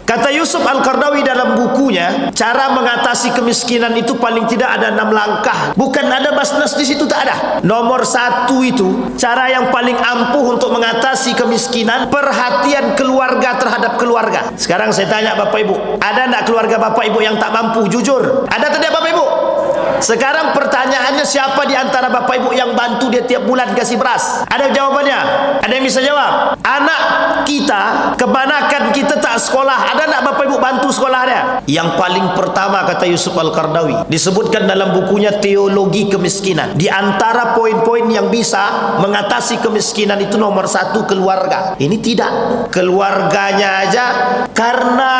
Kata Yusuf Al-Qaradawi dalam bukunya, cara mengatasi kemiskinan itu paling tidak ada 6 langkah. Bukan ada Basnas di situ, tak ada. Nomor 1 itu, cara yang paling ampuh untuk mengatasi kemiskinan, perhatian keluarga terhadap keluarga. Sekarang saya tanya Bapak Ibu, ada tak keluarga Bapak Ibu yang tak mampu? Jujur, ada tidak Bapak Ibu? Sekarang pertanyaannya, siapa di antara Bapak Ibu yang bantu dia tiap bulan kasih beras? Ada jawabannya? Ada yang bisa jawab? Anak kita, kebanyakan kita tak sekolah. Ada tak Bapak Ibu bantu sekolah dia? Yang paling pertama, kata Yusuf Al-Qaradawi, disebutkan dalam bukunya Teologi Kemiskinan, di antara poin-poin yang bisa mengatasi kemiskinan itu nomor 1 keluarga. Ini tidak. Keluarganya aja, karena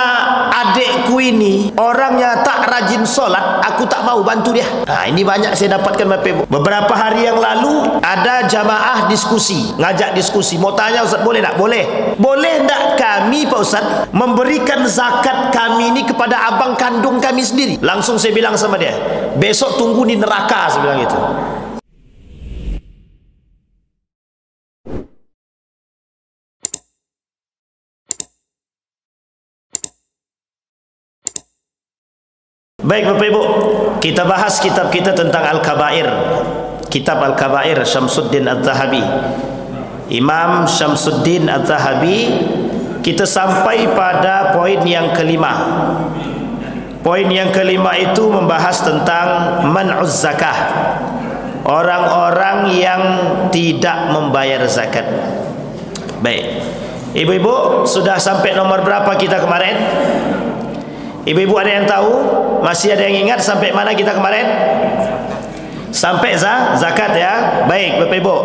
adikku ini orangnya tak rajin sholat, aku tak mau bantu dia. Nah, ini banyak saya dapatkan Bapak Ibu. Beberapa hari yang lalu ada jamaah diskusi, ngajak diskusi. Mau tanya Ustaz, boleh tak? Boleh. Boleh tak kami Pak Ustaz memberikan zakat kami ini kepada abang kandung kami sendiri? Langsung saya bilang sama dia, besok tunggu di neraka, saya bilang gitu. Baik Bapak Ibu, kita bahas kitab kita tentang Al-Kabair. Kitab Al-Kabair Syamsuddin Az-Zahabi, Imam Syamsuddin Az-Zahabi. Kita sampai pada poin yang kelima. Poin yang kelima itu membahas tentang man'uz zakah, orang-orang yang tidak membayar zakat. Baik, ibu-ibu sudah sampai nomor berapa kita kemarin? Ibu-ibu ada yang tahu? Masih ada yang ingat sampai mana kita kemarin? Sampai zakat ya. Baik Bapak Ibu,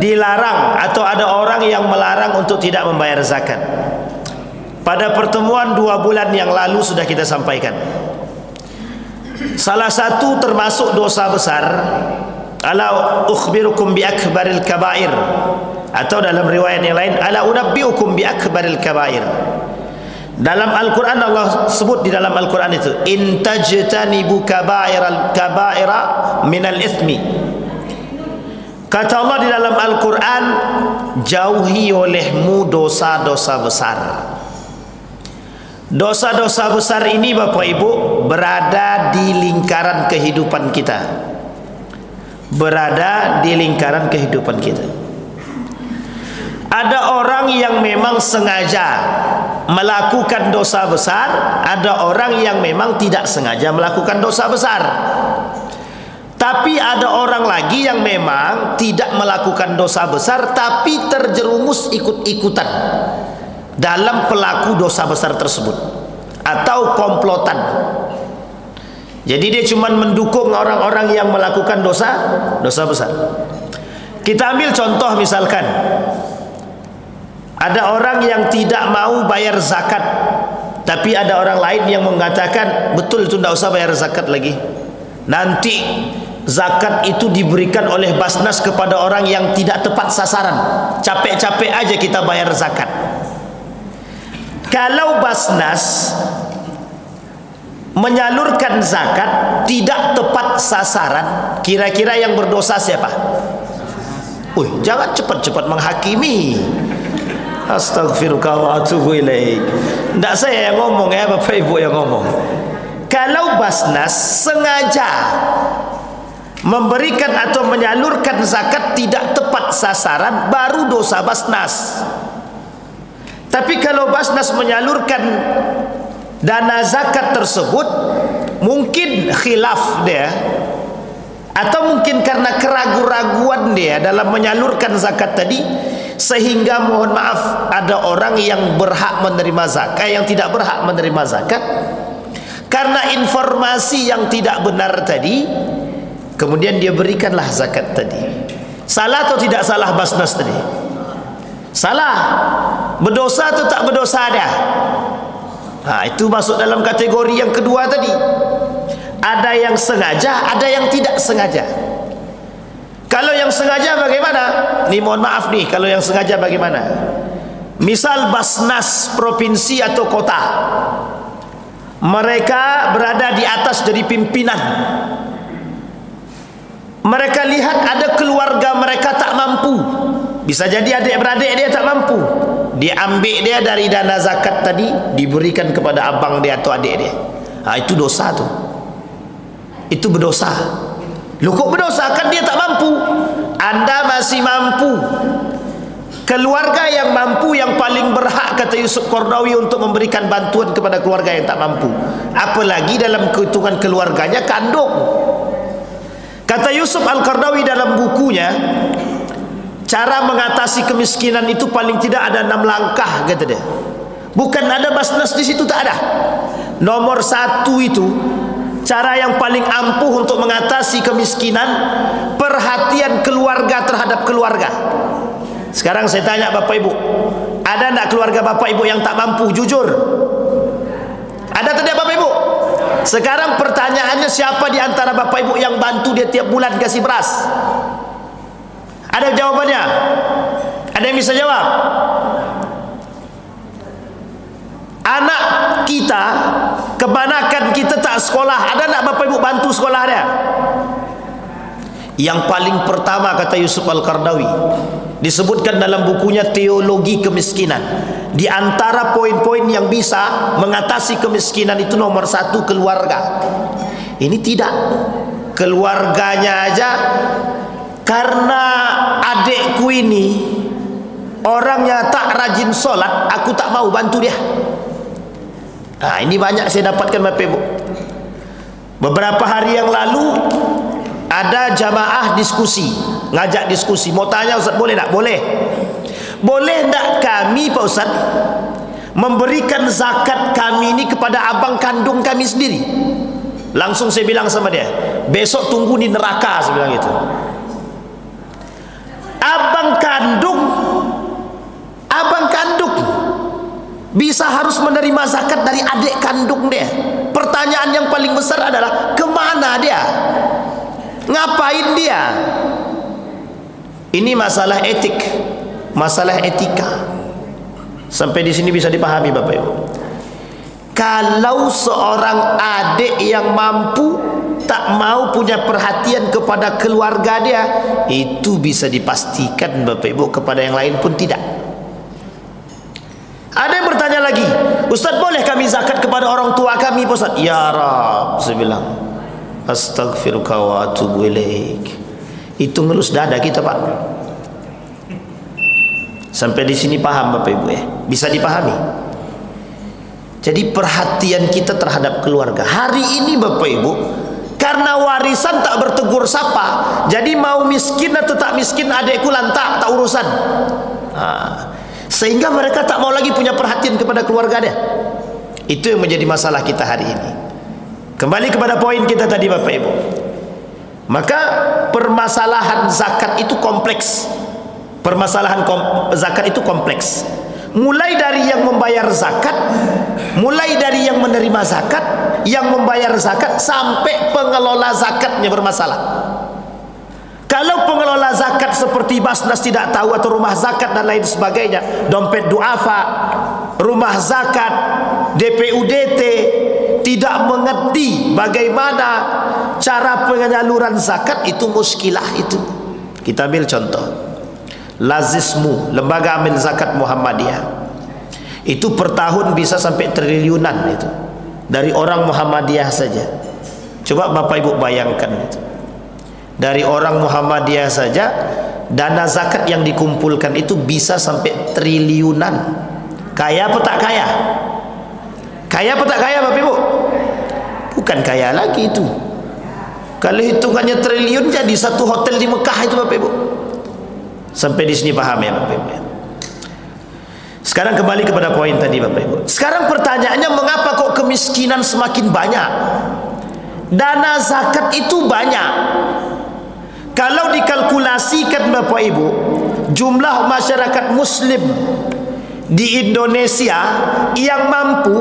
dilarang atau ada orang yang melarang untuk tidak membayar zakat. Pada pertemuan 2 bulan yang lalu sudah kita sampaikan, salah satu termasuk dosa besar, ala ukhbirukum bi akbaril kabair, atau dalam riwayat yang lain, ala unabbiukum bi akbaril kabair. Dalam Al-Quran Allah sebut di dalam Al-Quran itu, in tajtanibu kabaira minal ithmi. Kata Allah di dalam Al-Quran, jauhi olehmu dosa-dosa besar. Dosa-dosa besar ini Bapak Ibu berada di lingkaran kehidupan kita, berada di lingkaran kehidupan kita. Ada orang yang memang sengaja melakukan dosa besar, ada orang yang memang tidak sengaja melakukan dosa besar. Tapi ada orang lagi yang memang tidak melakukan dosa besar tapi terjerumus ikut-ikutan dalam pelaku dosa besar tersebut, atau komplotan. Jadi dia cuma mendukung orang-orang yang melakukan dosa besar. Kita ambil contoh, misalkan ada orang yang tidak mau bayar zakat, tapi ada orang lain yang mengatakan, betul itu tidak usah bayar zakat lagi, nanti zakat itu diberikan oleh Basnas kepada orang yang tidak tepat sasaran, capek-capek aja kita bayar zakat. Kalau Basnas menyalurkan zakat tidak tepat sasaran, kira-kira yang berdosa siapa? Jangan cepat-cepat menghakimi. Astaghfirullah wa atubu ilaik. Tidak saya yang ngomong ya, Bapak Ibu yang ngomong. Kalau Basnas sengaja memberikan atau menyalurkan zakat tidak tepat sasaran, baru dosa Basnas. Tapi kalau Basnas menyalurkan dana zakat tersebut, mungkin khilaf dia, atau mungkin karena keraguan-raguan dia dalam menyalurkan zakat tadi, sehingga mohon maaf ada orang yang berhak menerima zakat yang tidak berhak menerima zakat karena informasi yang tidak benar tadi, kemudian dia berikanlah zakat tadi. Salah atau tidak salah Basnas tadi? Salah. Berdosa atau tak berdosa dia? Itu masuk dalam kategori yang kedua tadi. Ada yang sengaja, ada yang tidak sengaja. Kalau yang sengaja bagaimana? Nih mohon maaf nih, kalau yang sengaja bagaimana? Misal Basnas provinsi atau kota, mereka berada di atas jadi pimpinan. Mereka lihat ada keluarga mereka tak mampu, Bisa jadi adik-beradik dia tak mampu, diambil dia dari dana zakat tadi, diberikan kepada abang dia atau adik dia. Itu dosa tu. Itu berdosa. Lu kok berdosa? Kan dia tak mampu. Anda masih mampu. Keluarga yang mampu yang paling berhak, kata Yusuf Qaradawi, untuk memberikan bantuan kepada keluarga yang tak mampu. Apalagi dalam kehitungan keluarganya kandung. Kata Yusuf Al-Qaradawi dalam bukunya, cara mengatasi kemiskinan itu paling tidak ada 6 langkah, kata dia. Bukan ada basnas di situ, tak ada. Nomor 1 itu, cara yang paling ampuh untuk mengatasi kemiskinan, perhatian keluarga terhadap keluarga. Sekarang saya tanya Bapak Ibu, ada tak keluarga Bapak Ibu yang tak mampu? Jujur. Ada tidak Bapak Ibu? Sekarang pertanyaannya, siapa di antara Bapak Ibu yang bantu dia tiap bulan kasih beras? Ada jawabannya? Ada yang bisa jawab? Anak kita, kebanyakan kita tak sekolah. Ada tak Bapak Ibu bantu sekolah dia? Yang paling pertama, kata Yusuf Al-Qaradawi, disebutkan dalam bukunya Teologi Kemiskinan, di antara poin-poin yang bisa mengatasi kemiskinan itu nomor 1 keluarga. Ini tidak, keluarganya aja. Karena adikku ini orangnya tak rajin sholat, aku tak mau bantu dia. Ini banyak saya dapatkan Bapak Ibu. Beberapa hari yang lalu ada jamaah diskusi, ngajak diskusi. Mau tanya Ustaz, boleh tak? Boleh. Boleh tak kami Pak Ustaz memberikan zakat kami ini kepada abang kandung kami sendiri? Langsung saya bilang sama dia, besok tunggu di neraka, saya bilang gitu. Abang kandung bisa harus menerima zakat dari adik kandung dia. Pertanyaan yang paling besar adalah, kemana dia? Ngapain dia? Ini masalah etik, masalah etika. Sampai di sini bisa dipahami Bapak Ibu. Kalau seorang adik yang mampu tak mau punya perhatian kepada keluarga dia, itu bisa dipastikan Bapak Ibu kepada yang lain pun tidak. Ada yang bertanya lagi, Ustaz, boleh kami zakat kepada orang tua kami Pak Ustaz? Ya Rab, saya bilang, astaghfiruka wa atubu ilaik. Itu ngelus dada kita Pak. Sampai di sini paham Bapak Ibu ya? Bisa dipahami. Jadi perhatian kita terhadap keluarga. Hari ini Bapak Ibu, karena warisan tak bertegur sapa, jadi mau miskin atau tak miskin adekku lantak, tak urusan. Sehingga mereka tak mau lagi punya perhatian kepada keluarga dia. Itu yang menjadi masalah kita hari ini. Kembali kepada poin kita tadi Bapak Ibu. Maka permasalahan zakat itu kompleks. Permasalahan zakat itu kompleks. Mulai dari yang membayar zakat, mulai dari yang menerima zakat, yang membayar zakat, sampai pengelola zakatnya bermasalah. Kalau pengelola zakat seperti Basnas tidak tahu, atau rumah zakat dan lain sebagainya, dompet duafa, rumah zakat, DPUDT, tidak mengerti bagaimana cara penyaluran zakat, itu muskilah itu. Kita ambil contoh Lazismu, lembaga amil zakat Muhammadiyah, itu per tahun bisa sampai triliunan itu dari orang Muhammadiyah saja. Coba Bapak Ibu bayangkan itu. Dari orang Muhammadiyah saja, dana zakat yang dikumpulkan itu bisa sampai triliunan. Kaya apa tak kaya? Kaya apa tak kaya Bapak Ibu? Bukan kaya lagi itu. Kalau hitungannya triliun, jadi satu hotel di Mekah itu Bapak Ibu. Sampai di sini paham ya Bapak Ibu. Sekarang kembali kepada poin tadi Bapak Ibu. Sekarang pertanyaannya, mengapa kok kemiskinan semakin banyak? Dana zakat itu banyak. Kalau dikalkulasikan Bapak Ibu, jumlah masyarakat muslim di Indonesia yang mampu,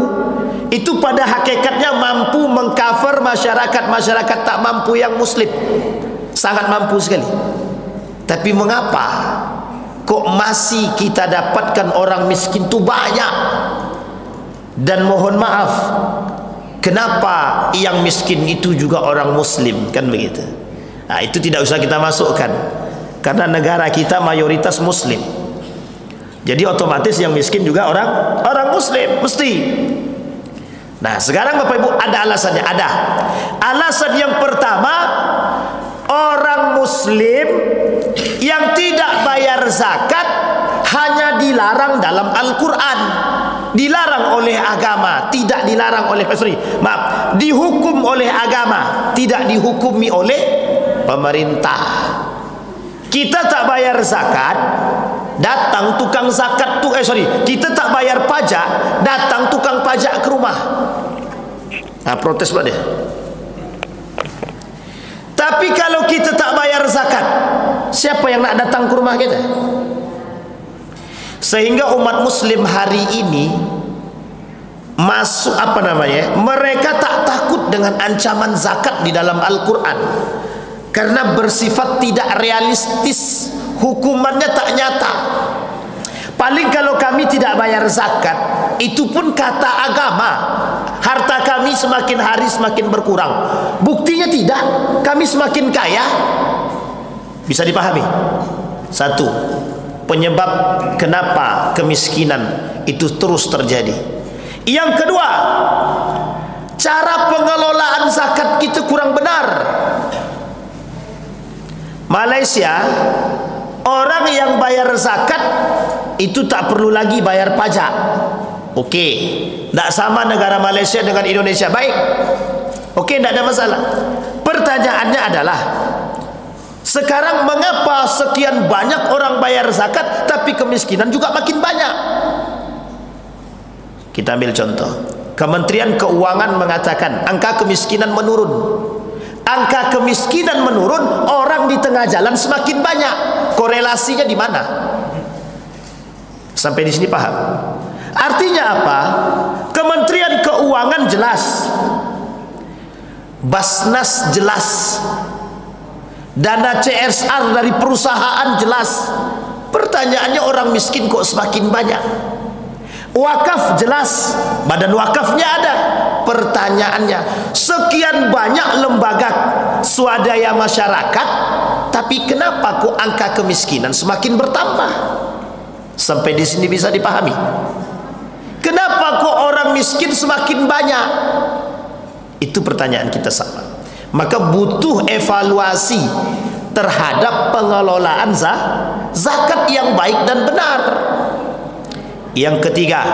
itu pada hakikatnya mampu mengcover masyarakat tak mampu yang muslim. Sangat mampu sekali. Tapi mengapa kok masih kita dapatkan orang miskin itu banyak? Dan mohon maaf, kenapa yang miskin itu juga orang muslim? Kan begitu. Itu tidak usah kita masukkan. Karena negara kita mayoritas muslim, jadi otomatis yang miskin juga orang muslim mesti. Nah sekarang Bapak Ibu ada alasannya. Ada alasan yang pertama, orang muslim yang tidak bayar zakat hanya dilarang dalam Al-Quran, dilarang oleh agama, tidak dilarang oleh dihukum oleh agama, tidak dihukumi oleh pemerintah. Kita tak bayar zakat, datang tukang zakat kita tak bayar pajak, datang tukang pajak ke rumah. Nah protes pula dia. Tapi kalau kita tak bayar zakat, siapa yang nak datang ke rumah kita? Sehingga umat muslim hari ini masuk mereka tak takut dengan ancaman zakat di dalam Al-Quran, karena bersifat tidak realistis, hukumannya tak nyata. Paling kalau kami tidak bayar zakat, itu pun kata agama, harta kami semakin hari semakin berkurang. Buktinya tidak, kami semakin kaya. Bisa dipahami? Satu, penyebab kenapa kemiskinan itu terus terjadi. Yang kedua, cara pengelolaan zakat kita kurang benar. Malaysia, orang yang bayar zakat itu tak perlu lagi bayar pajak. Okey, tak sama negara Malaysia dengan Indonesia. Baik, okey, tak ada masalah. Pertanyaannya adalah, sekarang mengapa sekian banyak orang bayar zakat tapi kemiskinan juga makin banyak? Kita ambil contoh. Kementerian Keuangan mengatakan angka kemiskinan menurun. Angka kemiskinan menurun, orang di tengah jalan semakin banyak. Korelasinya di mana? Sampai di sini paham? Artinya apa? Kementerian Keuangan jelas, Basnas jelas, dana CSR dari perusahaan jelas. Pertanyaannya, orang miskin kok semakin banyak? Wakaf jelas, badan wakafnya ada. Pertanyaannya, sekian banyak lembaga swadaya masyarakat, tapi kenapa kok angka kemiskinan semakin bertambah? Sampai di sini bisa dipahami? Kenapa kok orang miskin semakin banyak? Itu pertanyaan kita sama. Maka butuh evaluasi terhadap pengelolaan zakat yang baik dan benar. Yang ketiga,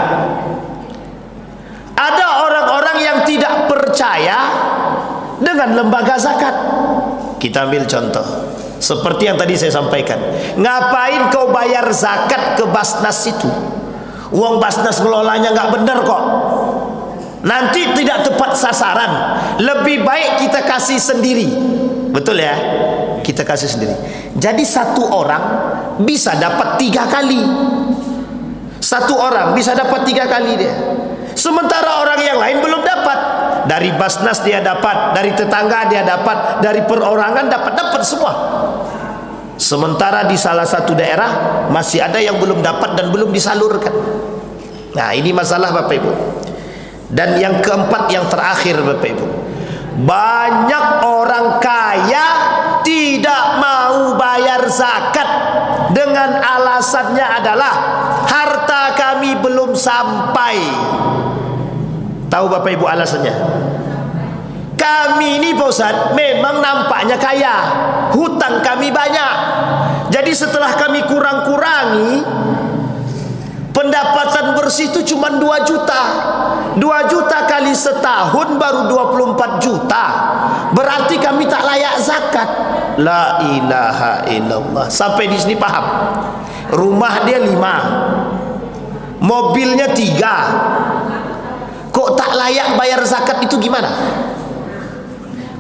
ada orang-orang yang tidak percaya dengan lembaga zakat. Kita ambil contoh seperti yang tadi saya sampaikan. Ngapain kau bayar zakat ke Basnas itu? Uang Basnas ngelolanya nggak benar kok. Nanti tidak tepat sasaran. Lebih baik kita kasih sendiri. Betul ya? Kita kasih sendiri. Jadi satu orang bisa dapat 3 kali. Satu orang bisa dapat 3 kali dia. Sementara orang yang lain belum dapat. Dari Basnas dia dapat, dari tetangga dia dapat, dari perorangan dapat semua. Sementara di salah satu daerah masih ada yang belum dapat dan belum disalurkan. Nah, ini masalah Bapak Ibu. Dan yang keempat, yang terakhir Bapak Ibu, banyak orang kaya tidak mau bayar zakat dengan alasannya adalah harta kami belum sampai. Tahu Bapak Ibu alasannya? Kami ini Pak Ustaz memang nampaknya kaya, hutang kami banyak. Jadi setelah kami kurang-kurangi, pendapatan bersih itu cuma 2 juta. 2 juta kali setahun baru 24 juta. Berarti kami tak layak zakat. La ilaha illallah. Sampai di sini paham? Rumah dia 5, mobilnya 3. Kok tak layak bayar zakat itu gimana?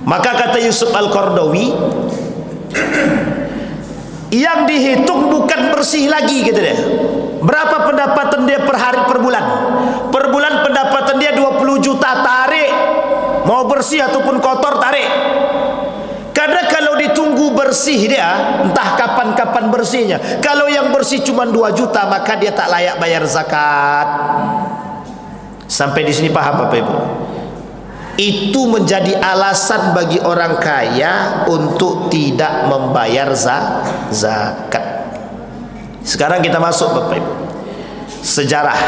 Maka kata Yusuf Al-Qardawi, yang dihitung bukan bersih lagi gitu dia. Berapa pendapatan dia per hari, per bulan? Per bulan pendapatan dia 20 juta, tarik. Mau bersih ataupun kotor, tarik. Karena kalau ditunggu bersih dia, entah kapan-kapan bersihnya. Kalau yang bersih cuma 2 juta, maka dia tak layak bayar zakat. Sampai di sini paham Bapak Ibu? itu menjadi alasan bagi orang kaya untuk tidak membayar zakat. Sekarang kita masuk Bapak Ibu, sejarah.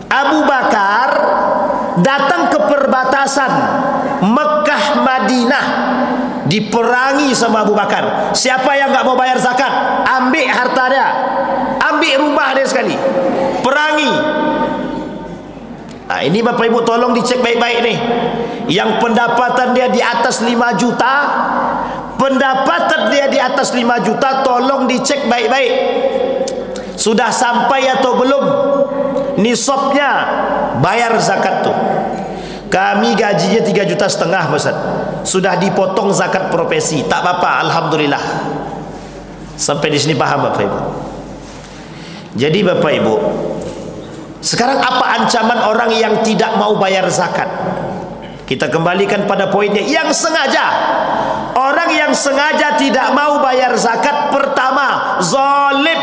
Abu Bakar datang ke perbatasan Mekah Madinah, diperangi sama Abu Bakar. Siapa yang nggak mau bayar zakat, ambil harta dia, ambil rumah dia sekali, perangi. Nah, ini Bapak Ibu tolong dicek baik-baik nih. Yang pendapatan dia di atas 5 juta, pendapatan dia di atas 5 juta, tolong dicek baik-baik. Sudah sampai atau belum nisabnya bayar zakat tuh. Kami gajinya 3,5 juta Ustaz. Sudah dipotong zakat profesi. Tak apa-apa, alhamdulillah. Sampai di sini paham Bapak Ibu? Jadi Bapak Ibu, sekarang apa ancaman orang yang tidak mau bayar zakat? Kita kembalikan pada poinnya. Yang sengaja, orang yang sengaja tidak mau bayar zakat, pertama zalim,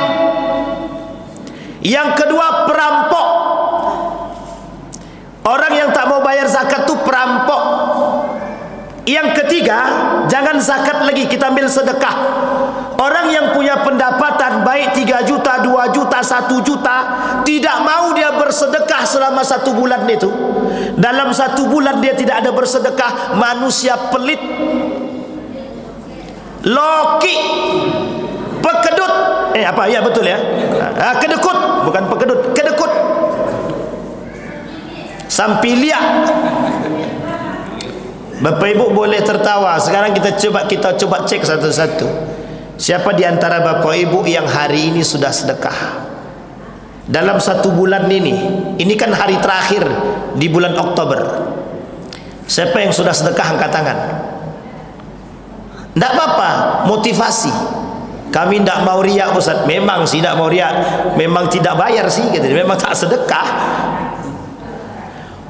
yang kedua perampok. Orang yang tak mau bayar zakat itu perampok. Yang ketiga, jangan zakat lagi, kita ambil sedekah. Orang yang punya pendapatan baik 3 juta, 2 juta, 1 juta, tidak mau dia bersedekah selama 1 bulan itu. Dalam 1 bulan dia tidak ada bersedekah, manusia pelit, loki, pekedut. Apa? Ya betul ya. Kedekut, bukan pekedut, kedekut. Sampilia. Bapak Ibu boleh tertawa. Sekarang kita coba cek satu-satu. Siapa di antara Bapak Ibu yang hari ini sudah sedekah? Dalam 1 bulan ini kan hari terakhir di bulan Oktober. Siapa yang sudah sedekah angkat tangan? Tidak apa-apa, motivasi. Kami tidak mau riak Ustaz. Memang sih tidak mau riak, memang tidak bayar sih, gitu. Memang tak sedekah.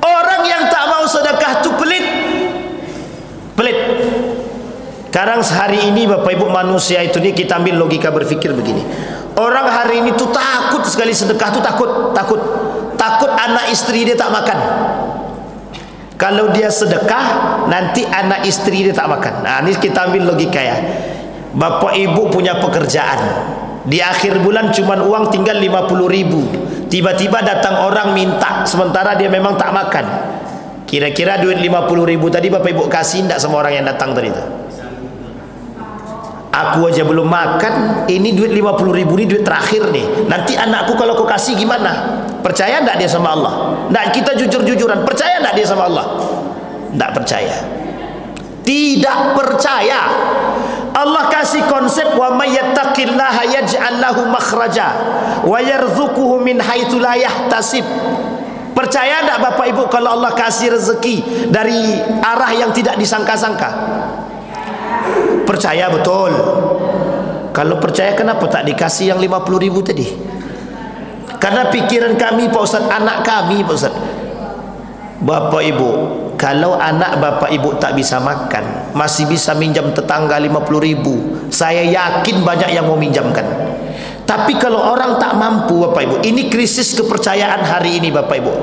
Orang yang tak mau sedekah itu pelit. Sekarang sehari ini Bapak Ibu manusia itu nih, kita ambil logika berpikir begini. Orang hari ini tuh takut sekali sedekah tuh, takut anak istri dia tak makan. Kalau dia sedekah, nanti anak istri dia tak makan. Nah, ini kita ambil logika ya. Bapak Ibu punya pekerjaan, di akhir bulan cuman uang tinggal 50.000. Tiba-tiba datang orang minta, sementara dia memang tak makan. Kira-kira duit 50.000 tadi Bapak Ibu kasih enggak sama orang yang datang tadi itu? Aku aja belum makan, ini duit 50.000 ini duit terakhir nih. Nanti anakku kalau aku kasih gimana? Percaya enggak dia sama Allah? Enggak, kita jujur-jujuran, percaya enggak dia sama Allah? Enggak percaya. Tidak percaya. Allah kasih konsep wa may yattaqillaha yaj'al lahu makhraja wa yarzuquhu min haitsu la yahtasib. Percaya enggak Bapak Ibu kalau Allah kasih rezeki dari arah yang tidak disangka-sangka? Percaya betul. Kalau percaya kenapa tak dikasih yang 50.000 tadi? Karena pikiran kami Pak Ustaz, anak kami Pak Ustaz. Bapak Ibu, kalau anak Bapak Ibu tak bisa makan, masih bisa minjam tetangga 50.000, saya yakin banyak yang mau minjamkan. Tapi kalau orang tak mampu Bapak Ibu, ini krisis kepercayaan hari ini Bapak Ibu.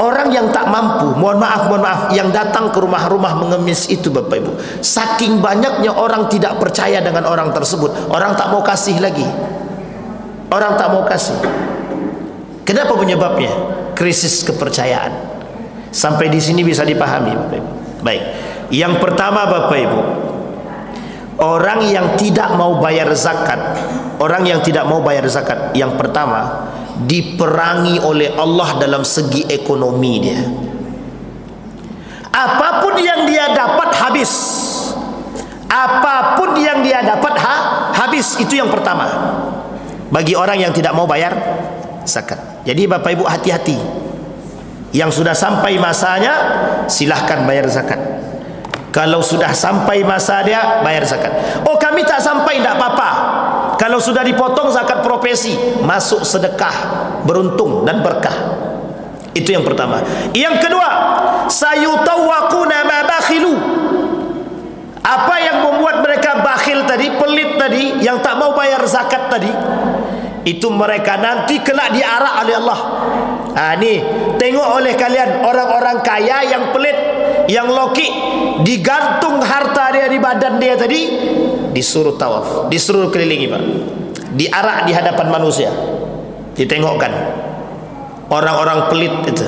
Orang yang tak mampu, mohon maaf, yang datang ke rumah-rumah mengemis itu Bapak Ibu, saking banyaknya orang tidak percaya dengan orang tersebut, orang tak mau kasih lagi. Orang tak mau kasih. Kenapa penyebabnya? Krisis kepercayaan. Sampai di sini bisa dipahami Bapak Ibu. Baik. Yang pertama Bapak Ibu, orang yang tidak mau bayar zakat, orang yang tidak mau bayar zakat, yang pertama diperangi oleh Allah dalam segi ekonomi dia. Apapun yang dia dapat habis. Apapun yang dia dapat habis. Itu yang pertama. Bagi orang yang tidak mau bayar zakat. Jadi Bapak Ibu hati-hati. Yang sudah sampai masanya, silahkan bayar zakat. Kalau sudah sampai masa dia, bayar zakat. Oh kami tak sampai, tidak apa-apa. Kalau sudah dipotong zakat profesi, masuk sedekah, beruntung dan berkah. Itu yang pertama. Yang kedua, sayutawwaquna ma bakhilu. Apa yang membuat mereka bakhil tadi, pelit tadi, yang tak mau bayar zakat tadi, itu mereka nanti kelak diarak oleh Allah. Nih, tengok oleh kalian orang-orang kaya yang pelit, yang loki, digantung harta dia di badan dia tadi, disuruh tawaf, disuruh kelilingi Pak, diarak di hadapan manusia, ditengokkan orang-orang pelit itu.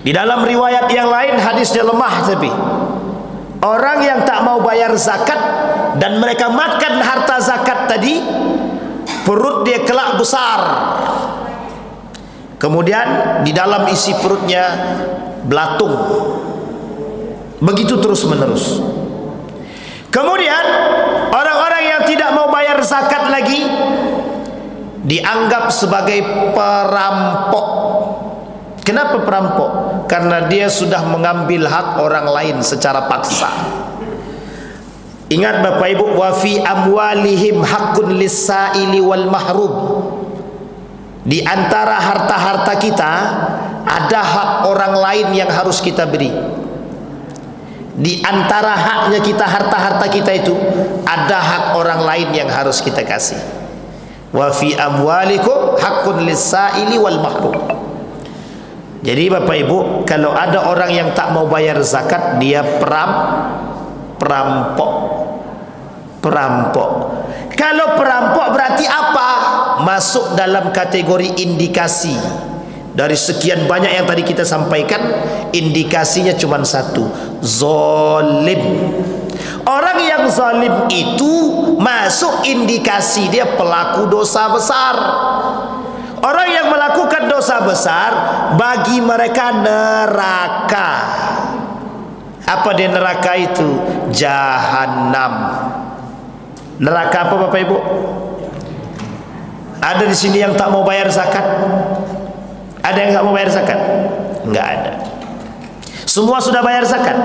Di dalam riwayat yang lain hadisnya lemah, tapi orang yang tak mau bayar zakat dan mereka makan harta zakat tadi, perut dia kelak besar, kemudian di dalam isi perutnya belatung, begitu terus menerus. Kemudian orang-orang yang tidak mau bayar zakat lagi dianggap sebagai perampok. Kenapa perampok? Karena dia sudah mengambil hak orang lain secara paksa. Ingat Bapak Ibu, wa fi amwalihim haqqun lis-sa'ili wal mahrum. Di antara harta-harta kita ada hak orang lain yang harus kita beri. Di antara haknya kita, harta-harta kita itu ada hak orang lain yang harus kita kasih. Wa fi amwalikum haqqun lis-sa'ili wal mahrum. Jadi Bapak Ibu, kalau ada orang yang tak mau bayar zakat, dia perampok. Perampok. Kalau perampok berarti apa? Masuk dalam kategori indikasi. Dari sekian banyak yang tadi kita sampaikan, indikasinya cuma satu, zalim. Orang yang zalim itu masuk indikasi dia pelaku dosa besar. Orang yang melakukan dosa besar, bagi mereka neraka. Apa dia neraka itu? Jahannam. Neraka apa Bapak Ibu? Ada di sini yang tak mau bayar zakat? Ada yang tak mau bayar zakat? Enggak ada. Semua sudah bayar zakat?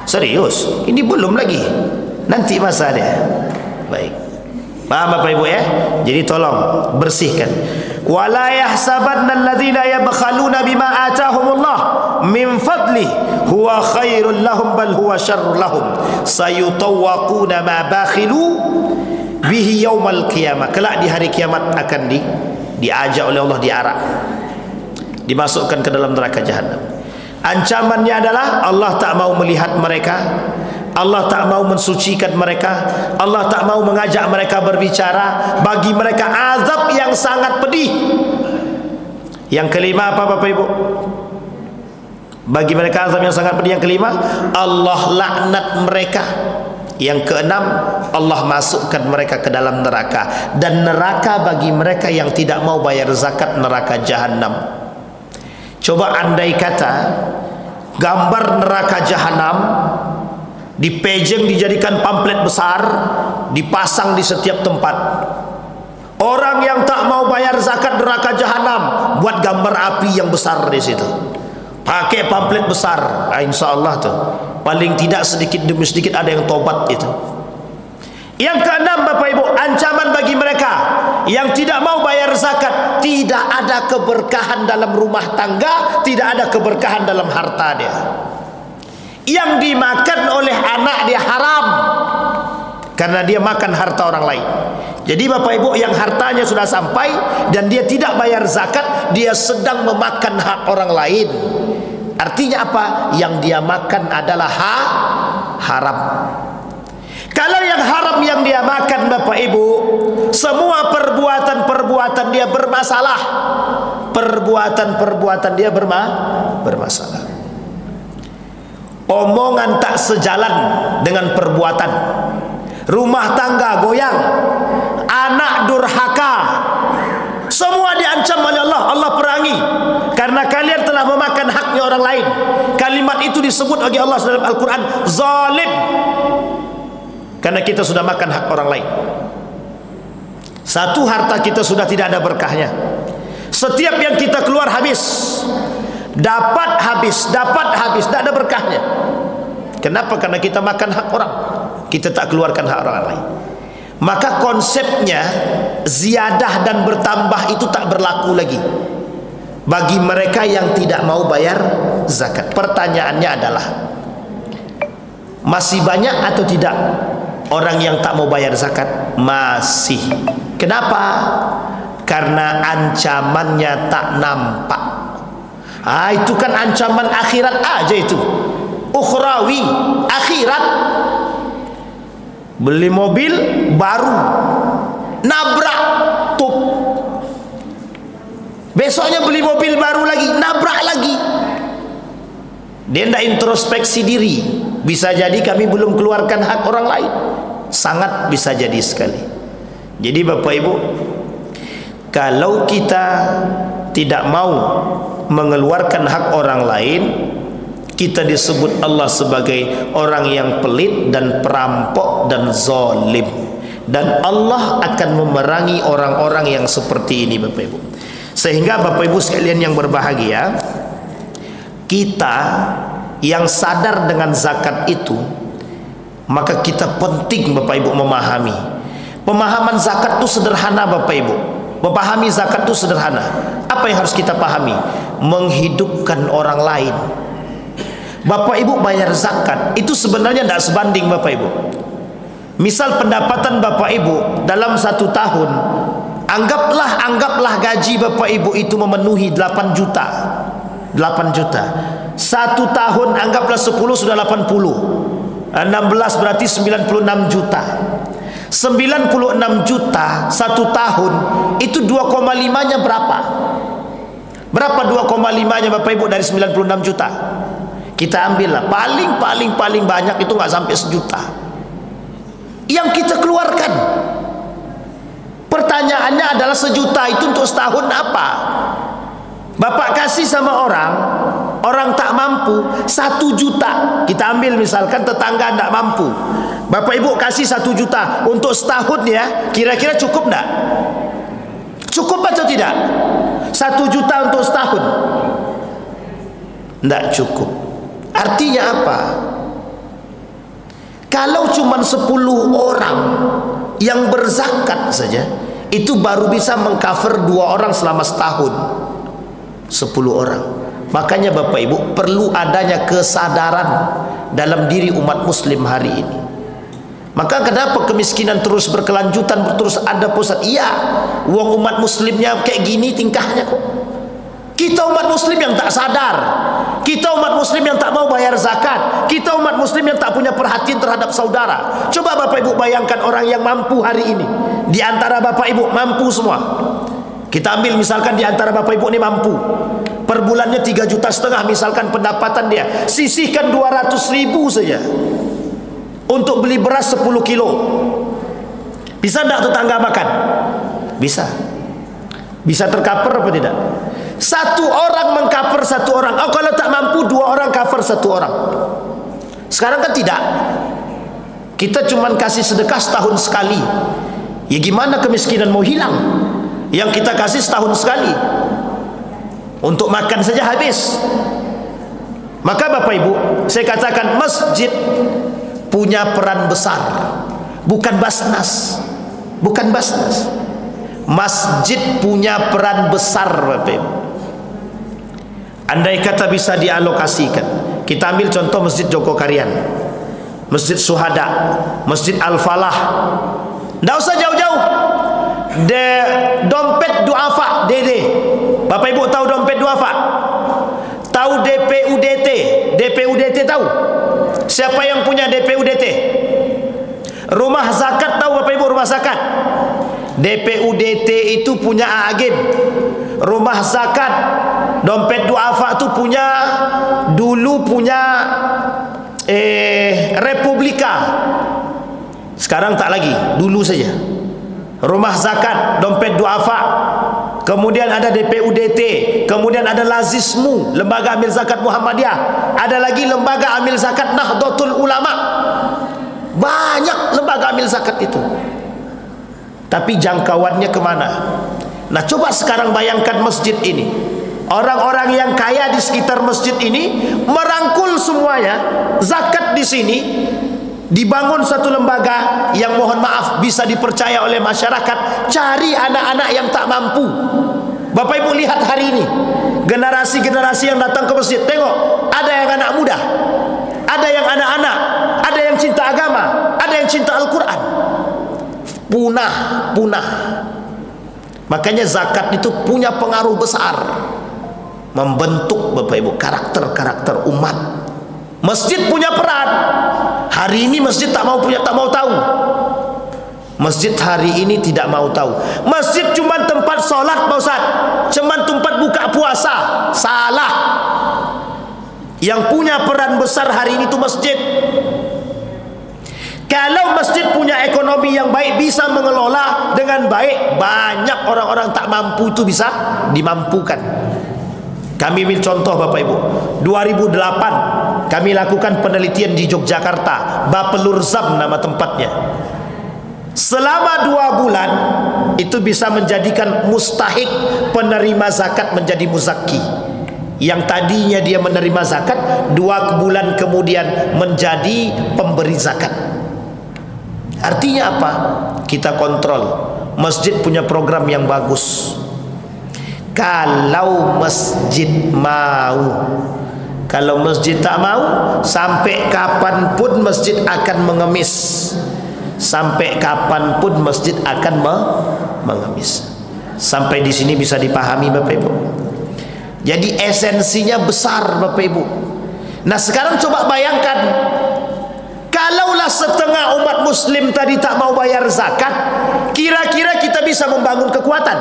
Serius? Ini belum lagi. Nanti masa dia. Baik. Paham Bapak Ibu ya? Jadi tolong bersihkan. Wala yahsabanna alladhina yabkhaluna bima atahumullah min fadli huwa khairul lahum bal huwa syarrul lahum sayutawwaquna ma bakhilu bihi yaumal qiyamah. Kelak di hari kiamat akan diajak oleh Allah, diarak, dimasukkan ke dalam neraka jahanam. Ancamannya adalah Allah tak mau melihat mereka, Allah tak mau mensucikan mereka, Allah tak mau mengajak mereka berbicara. Bagi mereka azab yang sangat pedih. Yang kelima apa Bapak Ibu? Bagi mereka azab yang sangat pedih. Yang kelima, Allah laknat mereka. Yang keenam, Allah masukkan mereka ke dalam neraka. Dan neraka bagi mereka yang tidak mau bayar zakat, neraka jahanam. Coba andai kata gambar neraka jahanam dipejeng, dijadikan pamflet besar, dipasang di setiap tempat. Orang yang tak mau bayar zakat neraka jahanam, buat gambar api yang besar di situ, pakai pamflet besar. Insya Allah tuh paling tidak sedikit demi sedikit ada yang tobat itu. Yang keenam Bapak Ibu, ancaman bagi mereka yang tidak mau bayar zakat, tidak ada keberkahan dalam rumah tangga, tidak ada keberkahan dalam harta dia. Yang dimakan oleh anak dia haram karena dia makan harta orang lain. Jadi Bapak Ibu yang hartanya sudah sampai dan dia tidak bayar zakat, dia sedang memakan hak orang lain. Artinya apa? Yang dia makan adalah haram. Kalau yang haram yang dia makan Bapak Ibu, semua perbuatan-perbuatan dia bermasalah. Perbuatan-perbuatan dia bermasalah. Omongan tak sejalan dengan perbuatan. Rumah tangga goyang, anak durhaka, semua diancam oleh Allah. Allah perangi karena kalian telah memakan haknya orang lain. Kalimat itu disebut oleh Allah dalam Al-Quran zalim, karena kita sudah makan hak orang lain. Satu, harta kita sudah tidak ada berkahnya. Setiap yang kita keluar habis, dapat habis, tidak ada berkahnya. Kenapa? Karena kita makan hak orang, kita tak keluarkan hak orang lain. Maka konsepnya ziyadah dan bertambah itu tak berlaku lagi bagi mereka yang tidak mau bayar zakat. Pertanyaannya adalah, masih banyak atau tidak orang yang tak mau bayar zakat? Masih. Kenapa? Karena ancamannya tak nampak. Itu kan ancaman akhirat aja itu. Ukhrawi, akhirat. Beli mobil baru, nabrak, tup. Besoknya beli mobil baru lagi, nabrak lagi. Dia tidak introspeksi diri. Bisa jadi kami belum keluarkan hak orang lain. Sangat bisa jadi sekali. Jadi Bapak Ibu, kalau kita tidak mau mengeluarkan hak orang lain, kita disebut Allah sebagai orang yang pelit dan perampok dan zalim. Dan Allah akan memerangi orang-orang yang seperti ini Bapak Ibu. Sehingga Bapak Ibu sekalian yang berbahagia, kita yang sadar dengan zakat itu, maka kita penting Bapak Ibu memahami. Pemahaman zakat itu sederhana Bapak Ibu. Memahami zakat itu sederhana. Apa yang harus kita pahami? Menghidupkan orang lain. Bapak Ibu bayar zakat itu sebenarnya tidak sebanding Bapak Ibu. Misal pendapatan Bapak Ibu dalam 1 tahun, anggaplah gaji Bapak Ibu itu memenuhi 8 juta. 8 juta. 1 tahun anggaplah 10 sudah 80. 16 berarti 96 juta. 96 juta 1 tahun itu 2,5-nya berapa? Berapa 2,5-nya Bapak Ibu dari 96 juta? Kita ambillah paling banyak itu nggak sampai 1 juta yang kita keluarkan. Pertanyaannya adalah 1 juta itu untuk setahun apa? Bapak kasih sama orang tak mampu 1 juta. Kita ambil misalkan tetangga tidak mampu, Bapak Ibu kasih 1 juta untuk setahun ya, kira-kira cukup tidak? Cukup atau tidak? 1 juta untuk setahun tidak cukup. Artinya apa? Kalau cuma 10 orang yang berzakat saja, itu baru bisa mengcover 2 orang selama setahun. 10 orang. Makanya Bapak Ibu perlu adanya kesadaran dalam diri umat muslim hari ini. Maka kenapa kemiskinan terus berkelanjutan, terus ada pusat? Iya, uang umat muslimnya kayak gini tingkahnya kok. Kita umat muslim yang tak sadar, kita umat muslim yang tak mau bayar zakat, kita umat muslim yang tak punya perhatian terhadap saudara. Coba Bapak Ibu bayangkan orang yang mampu hari ini. Di antara Bapak Ibu mampu semua. Kita ambil misalkan di antara Bapak Ibu ini mampu, per bulannya 3,5 juta misalkan pendapatan dia, sisihkan 200.000 saja untuk beli beras 10 kilo. Bisa tidak tetangga makan? Bisa. Bisa tercover apa tidak? 1 orang mengcover 1 orang. Oh, kalau tak mampu 2 orang cover 1 orang. Sekarang kan tidak. Kita cuma kasih sedekah setahun sekali. Ya gimana kemiskinan mau hilang? Yang kita kasih setahun sekali. Untuk makan saja habis. Maka Bapak Ibu, saya katakan masjid punya peran besar. Bukan basnas. Bukan basnas. Masjid punya peran besar Bapak Ibu. Andai kata bisa dialokasikan. Kita ambil contoh Masjid Jogokarian, Masjid Suhada, Masjid Al-Falah. Tidak usah jauh-jauh. Dompet duafa DD. Bapak Ibu tahu dompet duafa? Tahu DPUDT? DPUDT tahu? Siapa yang punya DPUDT? Rumah zakat tahu Bapak Ibu rumah zakat? DPUDT itu punya agen. Rumah zakat, dompet duafa itu dulu punya Republika. Sekarang tak lagi, dulu saja. Rumah zakat, dompet duafa, kemudian ada DPUDT, kemudian ada Lazismu, Lembaga Amil Zakat Muhammadiyah, ada lagi Lembaga Amil Zakat Nahdlatul Ulama. Banyak lembaga amil zakat itu. Tapi jangkauannya kemana? Nah, coba sekarang bayangkan masjid ini. Orang-orang yang kaya di sekitar masjid ini merangkul semuanya. Zakat di sini, dibangun satu lembaga yang mohon maaf bisa dipercaya oleh masyarakat. Cari anak-anak yang tak mampu. Bapak Ibu lihat hari ini, generasi-generasi yang datang ke masjid. Tengok, ada yang anak muda, ada yang anak-anak, ada yang cinta agama, ada yang cinta Al-Quran. Punah. Makanya zakat itu punya pengaruh besar. membentuk Bapak Ibu karakter-karakter umat. Masjid punya peran. Hari ini masjid tak mau tahu. Masjid hari ini tidak mau tahu. Masjid cuma tempat sholat Pak Ustaz, cuma tempat buka puasa. Salah. Yang punya peran besar hari ini itu masjid. Kalau masjid punya ekonomi yang baik, bisa mengelola dengan baik, banyak orang-orang tak mampu itu bisa dimampukan. Kami ambil contoh Bapak Ibu. 2008 kami lakukan penelitian di Yogyakarta, Bapelurzam nama tempatnya. Selama 2 bulan itu bisa menjadikan mustahik penerima zakat menjadi muzaki. Yang tadinya dia menerima zakat, 2 bulan kemudian menjadi pemberi zakat. Artinya apa? Kita kontrol. Masjid punya program yang bagus. Kalau masjid mau, kalau masjid tak mau, sampai kapanpun masjid akan mengemis. Sampai kapanpun masjid akan mengemis. Sampai di sini bisa dipahami Bapak Ibu. Jadi esensinya besar Bapak Ibu. Nah sekarang coba bayangkan, kalaulah setengah umat muslim tadi tak mau bayar zakat, kira-kira kita bisa membangun kekuatan?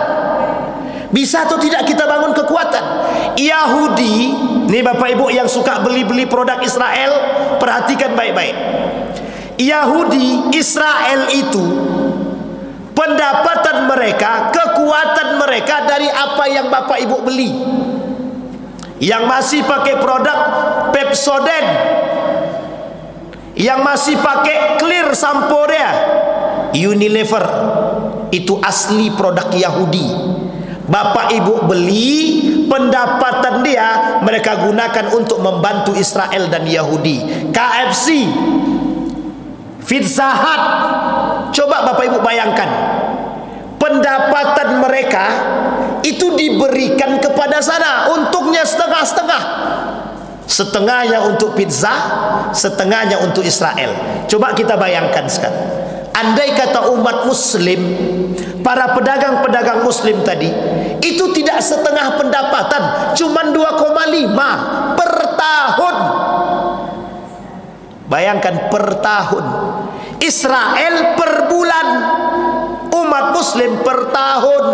Bisa atau tidak kita bangun kekuatan? Yahudi, nih Bapak Ibu yang suka beli-beli produk Israel, perhatikan baik-baik. Yahudi Israel itu pendapatan mereka, kekuatan mereka dari apa yang Bapak Ibu beli. Yang masih pakai produk Pepsodent, yang masih pakai Clear Samporea, Unilever, itu asli produk Yahudi. Bapak Ibu beli, pendapatan dia mereka gunakan untuk membantu Israel dan Yahudi. KFC, Pizza Hut, coba Bapak Ibu bayangkan, pendapatan mereka itu diberikan kepada sana, untungnya setengah-setengah. Setengahnya untuk pizza, setengahnya untuk Israel. Coba kita bayangkan sekarang, andai kata umat muslim, para pedagang-pedagang muslim tadi, itu tidak setengah pendapatan, cuma 2,5 per tahun. Bayangkan per tahun. Israel per bulan, umat muslim per tahun.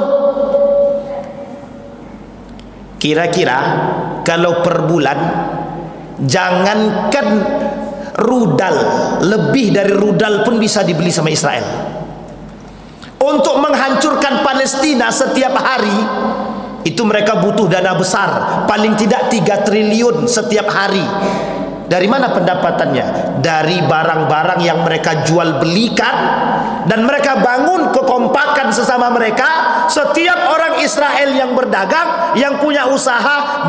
Kira-kira kalau per bulan, jangankan rudal, lebih dari rudal pun bisa dibeli sama Israel. Untuk menghancurkan Palestina setiap hari, itu mereka butuh dana besar, paling tidak 3 triliun setiap hari. Dari mana pendapatannya? Dari barang-barang yang mereka jual belikan, dan mereka bangun kekompakan sesama mereka. Setiap orang Israel yang berdagang, yang punya usaha,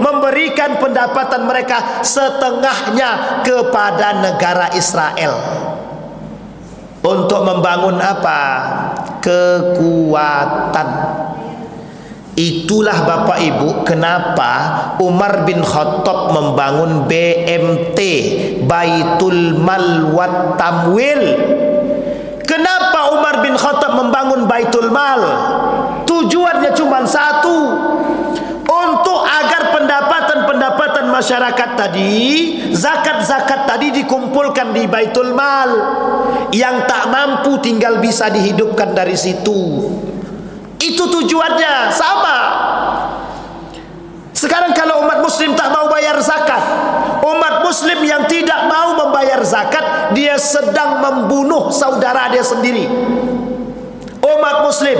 memberikan pendapatan mereka setengahnya kepada negara Israel. Untuk membangun apa? Kekuatan. Itulah Bapak Ibu kenapa Umar bin Khattab membangun BMT, Baitul Mal wat Tamwil. Kenapa Umar bin Khattab membangun Baitul Mal? Tujuannya cuma satu, untuk agar pendapatan masyarakat tadi, zakat-zakat tadi dikumpulkan di Baitul Mal. Yang tak mampu tinggal bisa dihidupkan dari situ. Itu tujuannya sama. Sekarang kalau umat muslim tak mau bayar zakat, umat muslim yang tidak mau membayar zakat, dia sedang membunuh saudara dia sendiri. Umat muslim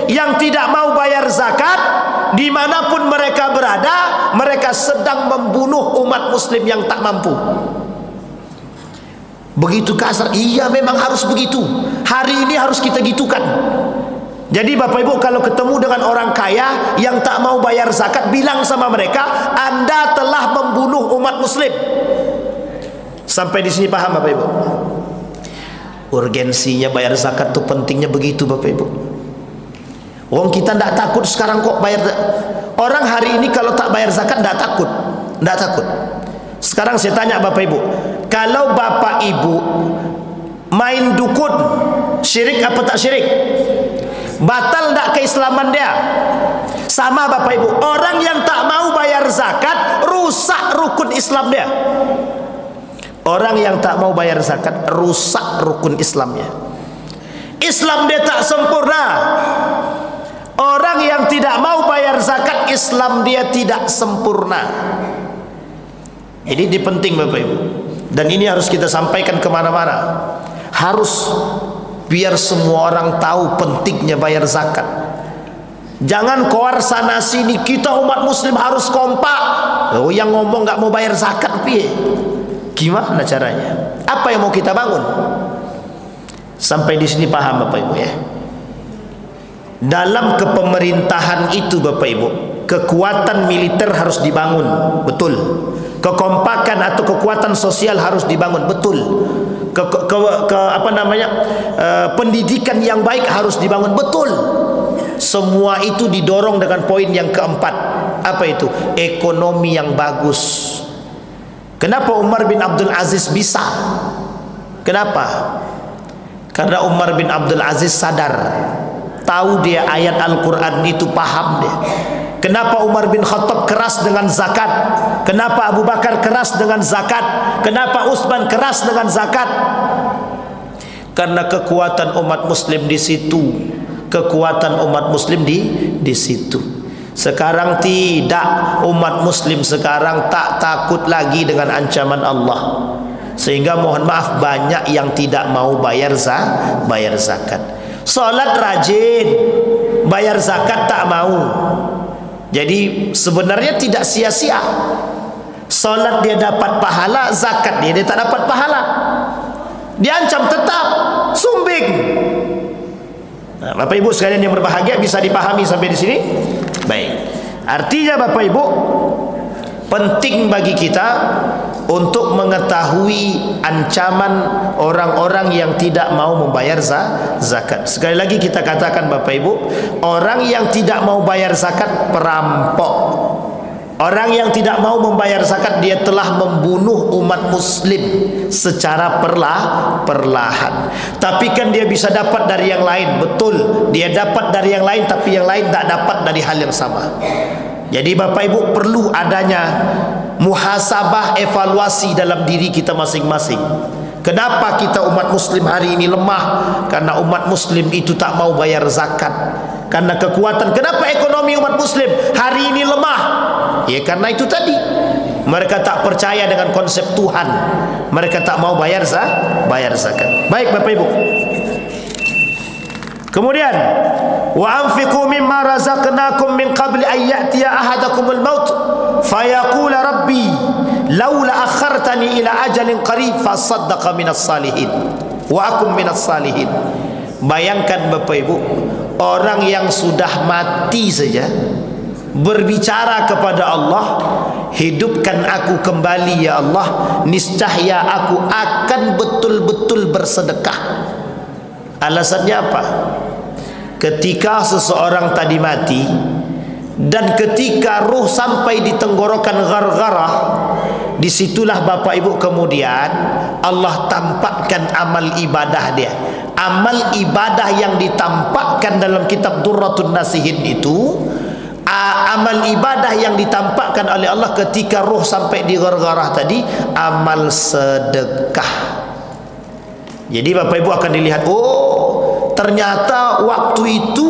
yang tidak mau bayar zakat, dimanapun mereka berada, mereka sedang membunuh umat muslim yang tak mampu. Begitu kasar. Iya, memang harus begitu. Hari ini harus kita gitukan. Jadi Bapak Ibu kalau ketemu dengan orang kaya yang tak mau bayar zakat, bilang sama mereka, Anda telah membunuh umat muslim. Sampai di sini paham Bapak Ibu? Urgensinya bayar zakat itu pentingnya begitu Bapak Ibu. Wong kita tidak takut sekarang kok bayar. Orang hari ini kalau tak bayar zakat tidak takut, tidak takut. Sekarang saya tanya Bapak Ibu, kalau Bapak Ibu main dukun, syirik apa tak syirik? Batal tak keislaman dia? Sama Bapak Ibu, orang yang tak mau bayar zakat rusak rukun Islam dia. Orang yang tak mau bayar zakat rusak rukun Islamnya. Islam dia tak sempurna. Orang yang tidak mau bayar zakat, Islam dia tidak sempurna. Jadi ini penting Bapak Ibu, dan ini harus kita sampaikan kemana-mana. Harus biar semua orang tahu pentingnya bayar zakat. Jangan koar sana sini, kita umat muslim harus kompak. Oh, yang ngomong nggak mau bayar zakat piye? Gimana caranya? Apa yang mau kita bangun? Sampai di sini paham Bapak Ibu ya. Dalam kepemerintahan itu Bapak Ibu, kekuatan militer harus dibangun, betul. Kekompakan atau kekuatan sosial harus dibangun, betul. Pendidikan yang baik harus dibangun, betul. Semua itu didorong dengan poin yang keempat. Apa itu? Ekonomi yang bagus. Kenapa Umar bin Abdul Aziz bisa? Kenapa? Karena Umar bin Abdul Aziz sadar, tahu dia ayat Al-Quran itu, paham dia. Kenapa Umar bin Khattab keras dengan zakat? Kenapa Abu Bakar keras dengan zakat? Kenapa Utsman keras dengan zakat? Karena kekuatan umat muslim di situ. Kekuatan umat muslim di situ. Sekarang tidak, umat muslim sekarang tak takut lagi dengan ancaman Allah. Sehingga mohon maaf, banyak yang tidak mau bayar zakat. Salat rajin, bayar zakat tak mau. Jadi sebenarnya tidak sia-sia. Salat dia dapat pahala, zakat dia tak dapat pahala. Diancam tetap, sumbing. Nah, Bapak Ibu sekalian yang berbahagia, bisa dipahami sampai di sini? Baik. Artinya Bapak Ibu, penting bagi kita untuk mengetahui ancaman orang-orang yang tidak mau membayar zakat. Sekali lagi kita katakan Bapak Ibu, orang yang tidak mau bayar zakat perampok. Orang yang tidak mau membayar zakat, dia telah membunuh umat muslim secara perlahan. Tapi kan dia bisa dapat dari yang lain, betul. Dia dapat dari yang lain, tapi yang lain tak dapat dari hal yang sama. Jadi Bapak Ibu, perlu adanya muhasabah, evaluasi dalam diri kita masing-masing. Kenapa kita umat muslim hari ini lemah? Karena umat muslim itu tak mau bayar zakat. Karena kekuatan. Kenapa ekonomi umat muslim hari ini lemah? Ya karena itu tadi, mereka tak percaya dengan konsep Tuhan. Mereka tak mau bayar zakat. Baik Bapak Ibu. Kemudian, wa anfiqu mimma razaqnakum min qabli an ya'tiya ahadakumul maut fayaqula rabbi laula akhartani ila ajalin qarib fasaddaqa minas salihin wa akum minas salihin. Bayangkan Bapak Ibu, orang yang sudah mati saja berbicara kepada Allah, hidupkan aku kembali ya Allah, niscaya aku akan betul-betul bersedekah. Alasannya apa? Ketika seseorang tadi mati dan ketika ruh sampai di tenggorokan gargarah, disitulah Bapak Ibu kemudian Allah tampakkan amal ibadah dia. Amal ibadah yang ditampakkan dalam kitab Durratun Nasihin itu, amal ibadah yang ditampakkan oleh Allah ketika ruh sampai di gargarah tadi, amal sedekah. Jadi Bapak Ibu akan dilihat, oh ternyata waktu itu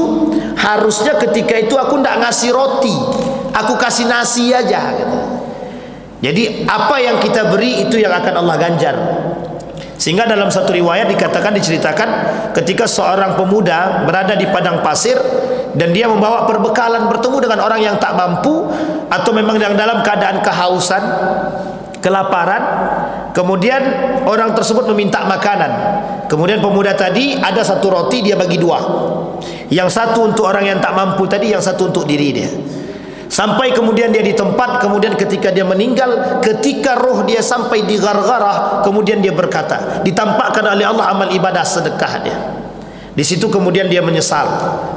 harusnya ketika itu aku tidak ngasih roti, aku kasih nasi aja gitu. Jadi apa yang kita beri itu yang akan Allah ganjar. Sehingga dalam satu riwayat diceritakan ketika seorang pemuda berada di padang pasir dan dia membawa perbekalan, bertemu dengan orang yang tak mampu atau memang yang dalam keadaan kehausan, kelaparan. Kemudian orang tersebut meminta makanan. Kemudian pemuda tadi ada satu roti, dia bagi dua. Yang satu untuk orang yang tak mampu tadi, yang satu untuk diri dia. Sampai kemudian dia di tempat, kemudian ketika dia meninggal, ketika roh dia sampai di gargarah, kemudian dia berkata, ditampakkan oleh Allah amal ibadah sedekah dia. Di situ kemudian dia menyesal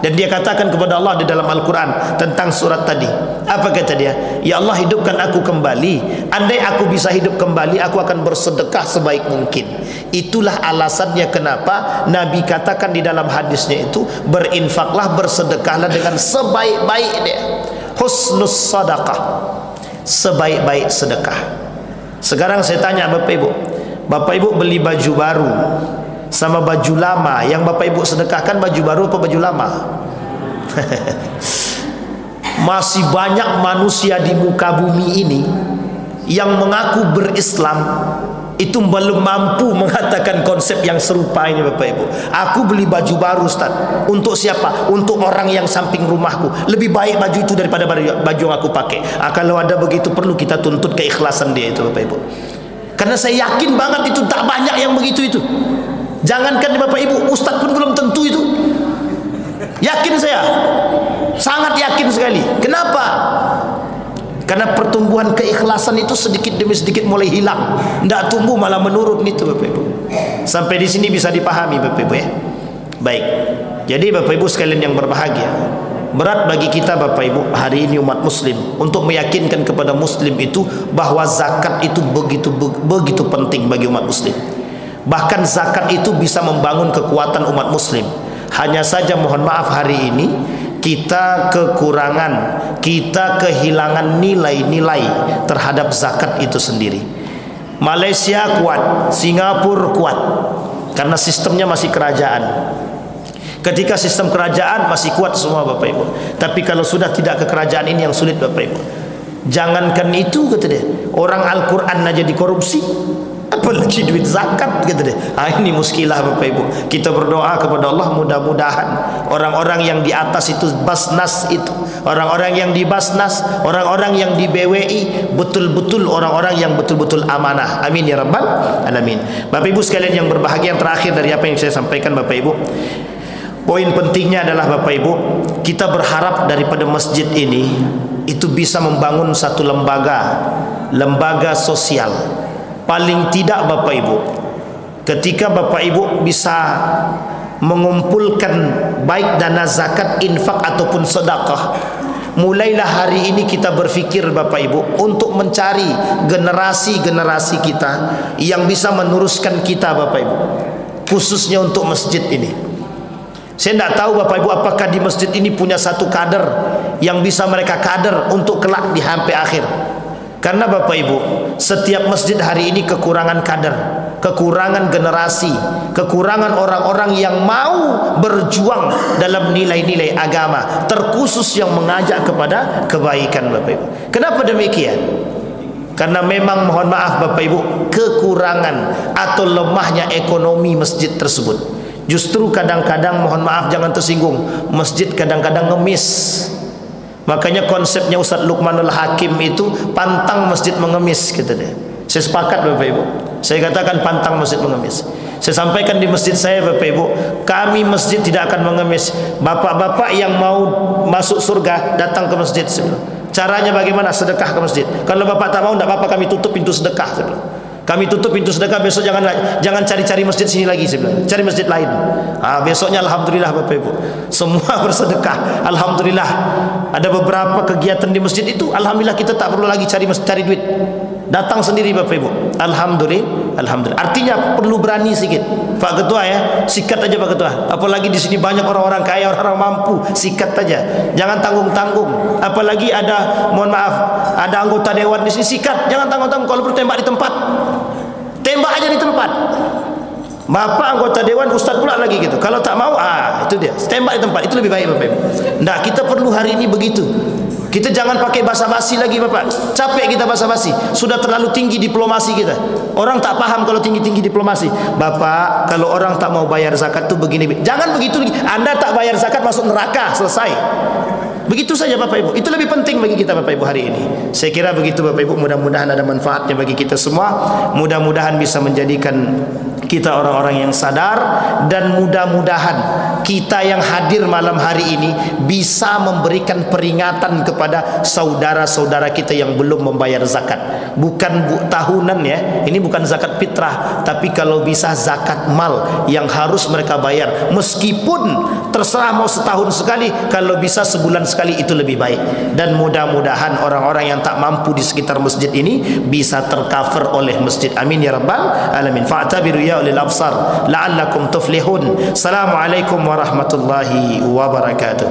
dan dia katakan kepada Allah di dalam Al-Quran tentang surat tadi. Apa kata dia? Ya Allah, hidupkan aku kembali. Andai aku bisa hidup kembali, aku akan bersedekah sebaik mungkin. Itulah alasannya kenapa Nabi katakan di dalam hadisnya itu, berinfaklah, bersedekahlah dengan sebaik-baik dia. husnus sadaqah, sebaik-baik sedekah. Sekarang saya tanya Bapak Ibu beli baju baru sama baju lama, yang Bapak Ibu sedekahkan baju baru apa baju lama? Masih banyak manusia di muka bumi ini yang mengaku berislam itu belum mampu mengatakan konsep yang serupa ini Bapak Ibu. Aku beli baju baru Ustaz. Untuk siapa? Untuk orang yang samping rumahku. Lebih baik baju itu daripada baju yang aku pakai. Kalau ada begitu perlu kita tuntut keikhlasan dia itu Bapak Ibu. Karena saya yakin banget itu tak banyak yang begitu itu. Jangankan Bapak Ibu, Ustaz pun belum tentu itu. Yakin saya. Sangat yakin sekali. Kenapa? Karena pertumbuhan keikhlasan itu sedikit demi sedikit mulai hilang. Tidak tumbuh malah menurun itu Bapak Ibu. Sampai di sini bisa dipahami Bapak Ibu ya. Baik. Jadi Bapak Ibu sekalian yang berbahagia, berat bagi kita Bapak Ibu hari ini umat muslim untuk meyakinkan kepada muslim itu bahwa zakat itu begitu penting bagi umat muslim. Bahkan zakat itu bisa membangun kekuatan umat muslim. Hanya saja mohon maaf hari ini kita kekurangan, kita kehilangan nilai-nilai terhadap zakat itu sendiri. Malaysia kuat, Singapura kuat karena sistemnya masih kerajaan. Ketika sistem kerajaan masih kuat semua Bapak Ibu. Tapi kalau sudah tidak ke kerajaan ini yang sulit Bapak Ibu. Jangankan itu kata dia, orang Al-Quran aja dikorupsi, apalagi duit zakat kata dia. Ini muskilah Bapak Ibu. Kita berdoa kepada Allah mudah-mudahan orang-orang yang di atas itu Basnas itu, orang-orang yang di Basnas, orang-orang yang di BWI betul-betul orang-orang yang betul-betul amanah. Amin ya rabbal alamin. Bapak Ibu sekalian yang berbahagia, yang terakhir dari apa yang saya sampaikan Bapak Ibu, poin pentingnya adalah Bapak Ibu, kita berharap daripada masjid ini itu bisa membangun satu lembaga sosial. Paling tidak Bapak Ibu, ketika Bapak Ibu bisa mengumpulkan baik dana zakat, infak ataupun sedekah, mulailah hari ini kita berfikir Bapak Ibu untuk mencari generasi-generasi kita yang bisa meneruskan kita Bapak Ibu, khususnya untuk masjid ini. Saya tidak tahu Bapak Ibu apakah di masjid ini punya satu kader yang bisa mereka kader untuk kelak di sampai akhir. Karena Bapak Ibu, setiap masjid hari ini kekurangan kader, kekurangan generasi, kekurangan orang-orang yang mau berjuang dalam nilai-nilai agama, terkhusus yang mengajak kepada kebaikan Bapak Ibu. Kenapa demikian? Karena memang mohon maaf Bapak Ibu, kekurangan atau lemahnya ekonomi masjid tersebut. Justru kadang-kadang mohon maaf jangan tersinggung, masjid kadang-kadang ngemis. Makanya konsepnya Ustaz Luqmanul Hakim itu pantang masjid mengemis kata dia. Saya sepakat Bapak Ibu. Saya katakan pantang masjid mengemis. Saya sampaikan di masjid saya Bapak Ibu, kami masjid tidak akan mengemis. Bapak-bapak yang mau masuk surga datang ke masjid. Caranya bagaimana? Sedekah ke masjid. Kalau bapak tak mau, tidak apa-apa, kami tutup pintu sedekah. Kami tutup pintu sedekah, besok jangan cari-cari masjid sini lagi, saya bilang. Cari masjid lain. Besoknya alhamdulillah Bapak Ibu, semua bersedekah. Alhamdulillah. Ada beberapa kegiatan di masjid itu, alhamdulillah kita tak perlu lagi cari duit. Datang sendiri Bapak Ibu. Alhamdulillah. Alhamdulillah. Artinya perlu berani sedikit. Pak Ketua ya, sikat aja Pak Ketua. Apalagi di sini banyak orang-orang kaya, orang-orang mampu, sikat aja. Jangan tanggung-tanggung. Apalagi ada, mohon maaf, ada anggota dewan di sini, sikat. Jangan tanggung-tanggung. Kalau perlu tembak di tempat, tembak aja di tempat. Bapak anggota dewan, ustaz pula lagi gitu. Kalau tak mau, itu dia, tembak di tempat. Itu lebih baik Bapak Ibu. Nah, kita perlu hari ini begitu. Kita jangan pakai basa-basi lagi Bapak. Capek kita basa-basi. Sudah terlalu tinggi diplomasi kita. Orang tak paham kalau tinggi-tinggi diplomasi. Bapak, kalau orang tak mau bayar zakat tuh begini. Jangan begitu lagi. Anda tak bayar zakat masuk neraka, selesai. Begitu saja Bapak Ibu. Itu lebih penting bagi kita Bapak Ibu hari ini. Saya kira begitu Bapak Ibu. Mudah-mudahan ada manfaatnya bagi kita semua. Mudah-mudahan bisa menjadikan kita orang-orang yang sadar, dan mudah-mudahan kita yang hadir malam hari ini bisa memberikan peringatan kepada saudara-saudara kita yang belum membayar zakat. Bukan tahunan ya, ini bukan zakat fitrah, tapi kalau bisa zakat mal yang harus mereka bayar. Meskipun terserah mau setahun sekali, kalau bisa sebulan sekali itu lebih baik. Dan mudah-mudahan orang-orang yang tak mampu di sekitar masjid ini bisa tercover oleh masjid. Amin ya rabbal alamin. Fa'tabiru ya ulil absar la'allakum tuflihun. Assalamualaikum warahmatullahi wabarakatuh.